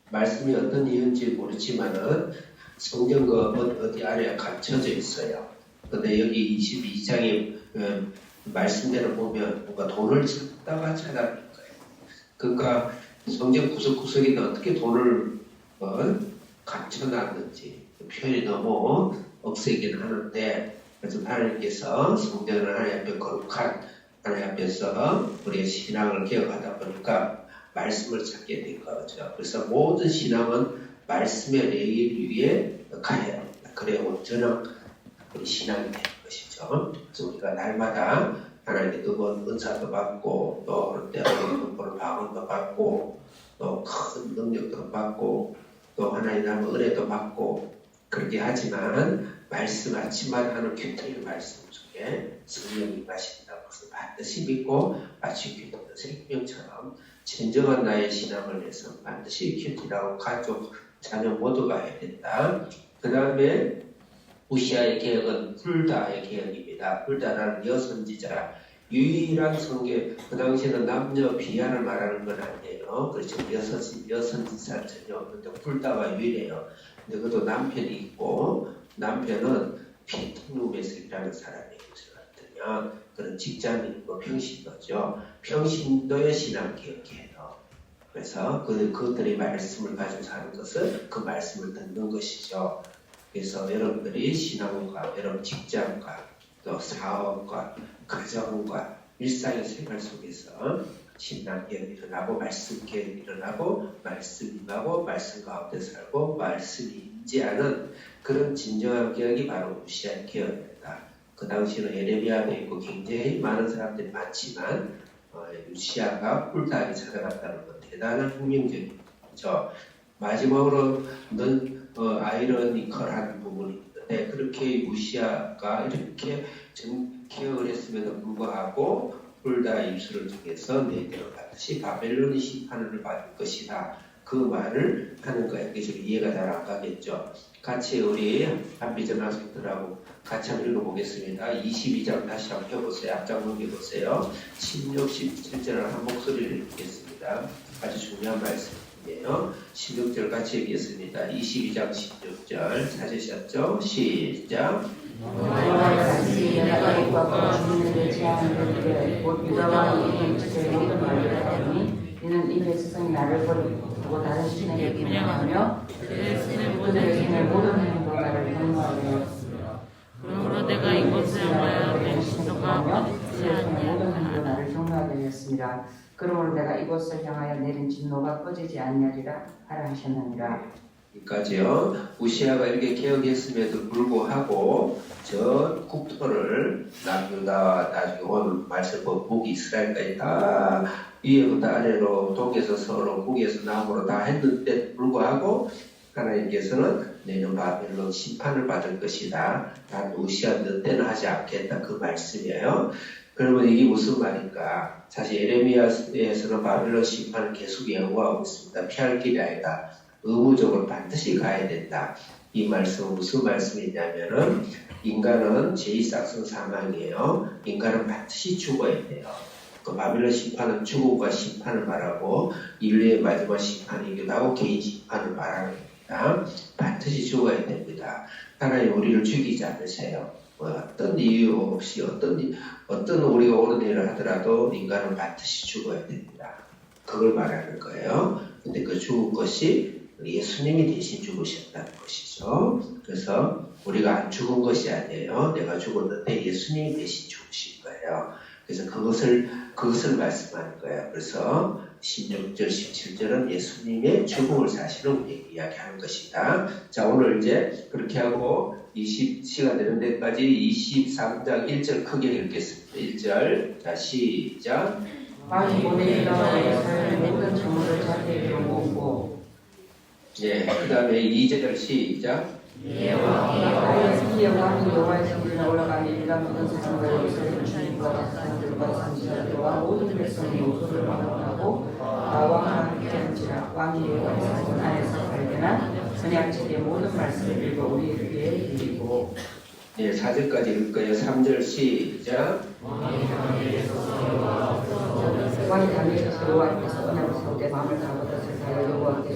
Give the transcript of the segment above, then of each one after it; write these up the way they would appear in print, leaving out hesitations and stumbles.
말씀이 어떤 이유인지 모르지만은 성경 그 어디 안에 감춰져 있어요. 근데 여기 22장의 말씀대로 보면 뭔가 돈을 찾다가 찾아낸 거예요. 그러니까 성경 구석구석에 어떻게 돈을 감춰놨는지 표현이 너무 억세긴 하는데, 그래서 하나님께서 성경을 하나님 앞에 거룩한 하나님 앞에서 우리의 신앙을 개혁하다 보니까 말씀을 찾게 된 거죠. 그래서 모든 신앙은 말씀의 레일 위에 가야 합니다. 그래야 온전한 우리 신앙이 되는 것이죠. 그래서 우리가 날마다 하나님께 뜨거운 은사도 받고, 또 때로는 방언도 받고, 또 큰 능력도 받고, 또 하나님 나무 은혜도 받고, 그렇게 하지만 말씀 아침마다 하는 큐티의 말씀 중에 성령이 임하신다고 해서 반드시 믿고 마치 큐티는 생명처럼 진정한 나의 신앙을 위해서 반드시 큐티라고 가족, 자녀 모두가 해야 된다. 그 다음에 우시아의 개혁은 훌다의 개혁입니다. 훌다라는 여선지자, 유일한 성계, 그 당시에는 남녀 비하를 말하는 건 아니에요. 그렇죠. 여선지사 전혀 없는데 훌다가 유일해요. 근데 그것도 남편이 있고, 남편은 피트누메색이라는 사람이에요. 그런 직장인이고 평신도죠. 평신도의 신앙 개혁이에요. 그래서 그들의 말씀을 가지고 사는 것은 그 말씀을 듣는 것이죠. 그래서 여러분들이 신앙과 여러분 직장과 또 사업과 가정과 일상의 생활 속에서 신앙 개혁이 일어나고 말씀 개혁이 일어나고 말씀 임하고 말씀 가운데 살고 말씀이 임재하는 그런 진정한 개혁이 바로 우시아 개혁입니다. 그 당시에는 에레미야도 있고 굉장히 많은 사람들이 많지만 우시아가 훌다하게 찾아갔다는 건 대단한 혁명적인 거죠. 마지막으로는 아이러니컬한 부분이 있는데, 그렇게 우시아가 이렇게 개혁을 했음에도 불구하고 훌다 입술을 통해서 너희들은 반드시 바벨론의 심판을 받을 것이다. 그 말을 하는 거예요. 그래서 이해가 잘 안 가겠죠. 같이 우리 한비전 학생들하고 같이 한번 읽어보겠습니다. 22장 다시 한번 펴보세요. 앞장 넘겨보세요. 16, 17절을 한 목소리를 읽겠습니다. 아주 중요한 말씀이에요. 16절 같이 읽겠습니다. 22장 16절 찾으셨죠? 시작. 너희와 같이 내가 입과 주님을 제하는 곧 유다와 이의 뜻을 모든 말을 하더니 이는 이의 스승이 나를 버리고 다른 신에게 분양하며 그들의 신의 모든 행위로 나를 경노하게 그러므로 내가 이것을 향하여 내 신도가 꺼지지 아니하리라. 나를 경노하게 하였습니다. 그러므로 내가 이것을 향하여 내린 진노가 꺼지지 아니하리라 하라 하셨느니라. 여기까지요. 우시아가 이렇게 개혁했음에도 불구하고 저 국토를 남유다와 나중에 오늘 말씀 북 이스라엘까지 다 위에부터 아래로 동에서 서로 북에서 남으로 다 했는데 불구하고 하나님께서는 내년 바벨론 심판을 받을 것이다. 단 우시아 너 때는 하지 않겠다. 그 말씀이에요. 그러면 이게 무슨 말인가? 사실 에레미야에서는 바벨론 심판을 계속 예고하고 있습니다. 피할 길이 아니다. 의무적으로 반드시 가야 된다. 이 말씀은 무슨 말씀이냐면은 인간은 제2싹슨 사망이에요. 인간은 반드시 죽어야 돼요. 그 바벨론 심판은 죽음과 심판을 말하고 인류의 마지막 심판이기도 하고 개인 심판을 말하는 겁니다. 반드시 죽어야 됩니다. 하나님 우리를 죽이지 않으세요. 어떤 이유 없이 어떤 우리가 옳은 일을 하더라도 인간은 반드시 죽어야 됩니다. 그걸 말하는 거예요. 근데 그 죽은 것이 예수님이 대신 죽으셨다는 것이죠. 그래서 우리가 안 죽은 것이 아니에요. 내가 죽었는데 예수님이 대신 죽으신 거예요. 그래서 그것을 말씀하는 거예요. 그래서 16절, 17절은 예수님의 죽음을 사실은 우리에게 이야기하는 것이다. 자, 오늘 이제 그렇게 하고 20시간 되는 데까지 23장 1절 크게 읽겠습니다. 1절. 자, 시작. 왕이 보내기가 사람의 모든 정보를 자기에게로 모으고 그 다음에 2절 시작. 나의 스키의 왕이 여호와의 성전에 올라가니 이가 모든 세상과 예루살렘 주님과 사람들과 선지자들과 모든 백성이 웃음을 막론하고 왕과 함께 한지라. 왕이 여호와의 성전 안에서 발견한 선약책의 모든 말씀을 읽어 우리에게 드리고 4절까지 읽을 거예요. 3절 시작. 왕이 담에서 여호와께서 언약을 세울 때 마음을 다하고 뜻을 다하여 여호와께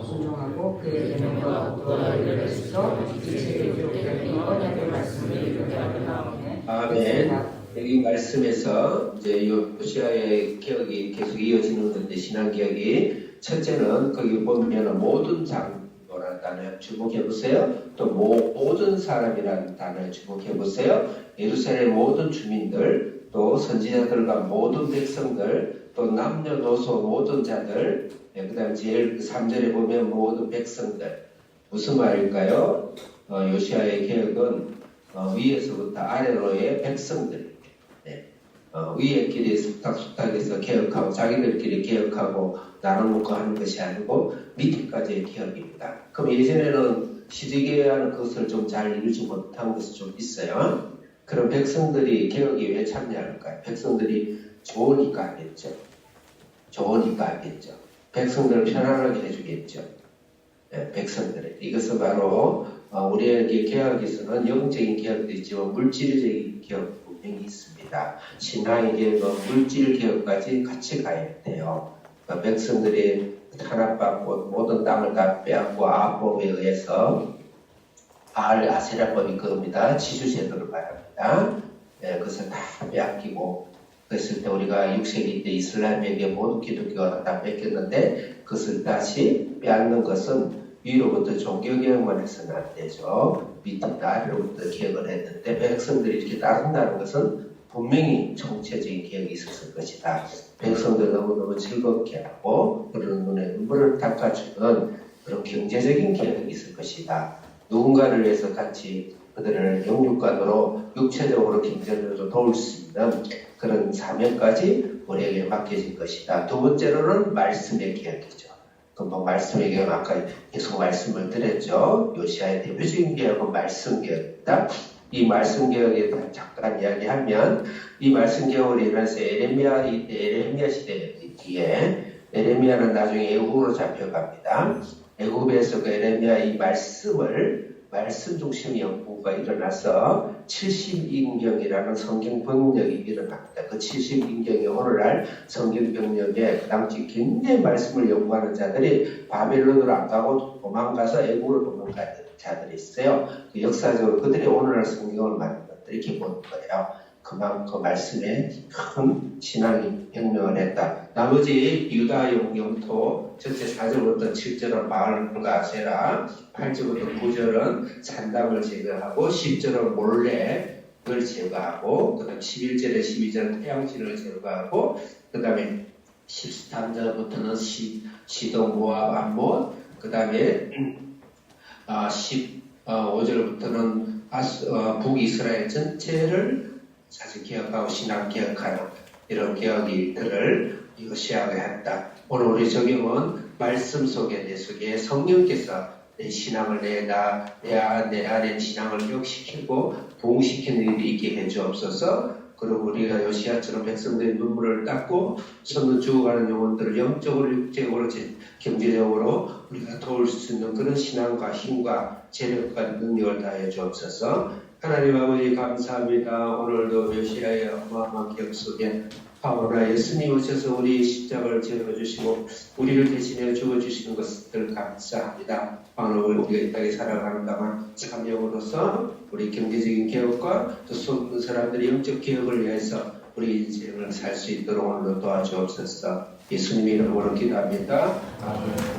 순종하고 그의 계명과 법도와 의를 지켜 이체를 기록되는 이 언약의 말씀을 이루게 하리라. 아멘. 여기 말씀에서 이제 요시아의 개혁이 계속 이어지는 건데 신앙 개혁이 첫째는 거기 보면 모든 장로라는 단어에 주목해 보세요. 또 모든 사람이라는 단어에 주목해 보세요. 예루살렘 모든 주민들, 또 선지자들과 모든 백성들, 또 남녀노소 모든 자들, 그다음 제일 3절에 보면 모든 백성들. 무슨 말일까요? 요시아의 개혁은 위에서부터 아래로의 백성들. 위에끼리 숙탁해서 개혁하고 자기들끼리 개혁하고 나눠놓고 하는 것이 아니고 밑에까지의 개혁입니다. 그럼 예전에는 시대개혁하는 것을 좀 잘 이루지 못한 것이 좀 있어요. 그럼 백성들이 개혁에 왜 참여할까요? 백성들이 좋으니까 하겠죠. 좋으니까 하겠죠. 백성들을 편안하게 해주겠죠. 백성들. 이것은 바로 우리에게 개혁에서는 영적인 개혁도 있지만 물질적인 개혁 분명히 있습니다. 신앙의 개혁은 물질 개혁까지 같이 가야 돼요. 그러니까 백성들이 탄압받고 모든 땅을 다 빼앗고 아합법에 의해서 아세라법이 그겁니다. 지주제도를 말합니다. 그것을 다 빼앗기고 그랬을 때 우리가 6세기 때 이슬람에게 모든 기독교가 다 뺏겼는데 그것을 다시 빼앗는 것은 위로부터 종교개혁만 해서는 안 되죠. 밑에 아래로부터 개혁을 했는데 백성들이 이렇게 따른다는 것은 분명히 정체적인 개혁이 있었을 것이다. 백성들 너무너무 즐겁게 하고 그런 눈에 눈물을 닦아주는 그런 경제적인 개혁이 있을 것이다. 누군가를 위해서 같이 그들을 영육간으로 육체적으로 경제적으로 도울 수 있는 그런 사명까지 우리에게 맡겨질 것이다. 두 번째로는 말씀의 개혁이죠. 금방 말씀의 개혁 아까 계속 말씀을 드렸죠. 요시아의 대표적인 개혁은 말씀 개혁입니다. 이 말씀 개혁에 대해 잠깐 이야기하면 이 말씀 개혁을 일어나서 에레미야 시대 뒤에 에레미야는 나중에 애국으로 잡혀갑니다. 애국에서 그 에레미야 이 말씀 중심 연구가 일어나서 70인경이라는 성경 병력이 일어납니다. 그 70인경이 오늘날 성경 병력에 그 당시 굉장히 말씀을 연구하는 자들이 바벨론으로 안 가고 도망가서 애국으로 도망간 자들이 있어요. 그 역사적으로 그들이 오늘날 성경을 만든 것들 이렇게 보는 거예요. 그만큼 말씀에 큰 신앙이 혁명을 했다. 나머지 유다 영토 전체 4절부터 7절은 바알과 아세라, 8절부터 9절은 산당을 제거하고 10절은 몰래를 제거하고 그 다음 11절에 12절은 태양신을 제거하고 그 다음에 13절부터는 시동 모압 암몬 그 다음에 15절부터는 북이스라엘 전체를 사실 개혁하고 신앙 개혁하는 이런 개혁일들을 요시아가 했다. 오늘 우리 적용은 말씀 속에 내 속에 성령께서 내 신앙을 내 안에 신앙을 개혁시키고 부흥시키는 일이 있게 해주옵소서. 그리고 우리가 요시아처럼 백성들의 눈물을 닦고 손을 죽어가는 영혼들을 영적으로 육적으로 경제적으로 우리가 도울 수 있는 그런 신앙과 힘과 재력과 능력을 다해 주옵소서. 하나님 아버지 감사합니다. 오늘도 요시아의 어마어마한 기억 속에 바오나 예수님 오셔서 우리 십자가를 지어주시고 우리를 대신해 죽어주시는 것들 감사합니다. 오늘 우리가 이 땅에 살아가는 동안 참여로서 우리 경제적인 개혁과 또 수많은 사람들의 영적 개혁을 위해서 우리 인생을 살 수 있도록 오늘도 도와주옵소서. 예수님 이름으로 기도합니다. 아멘.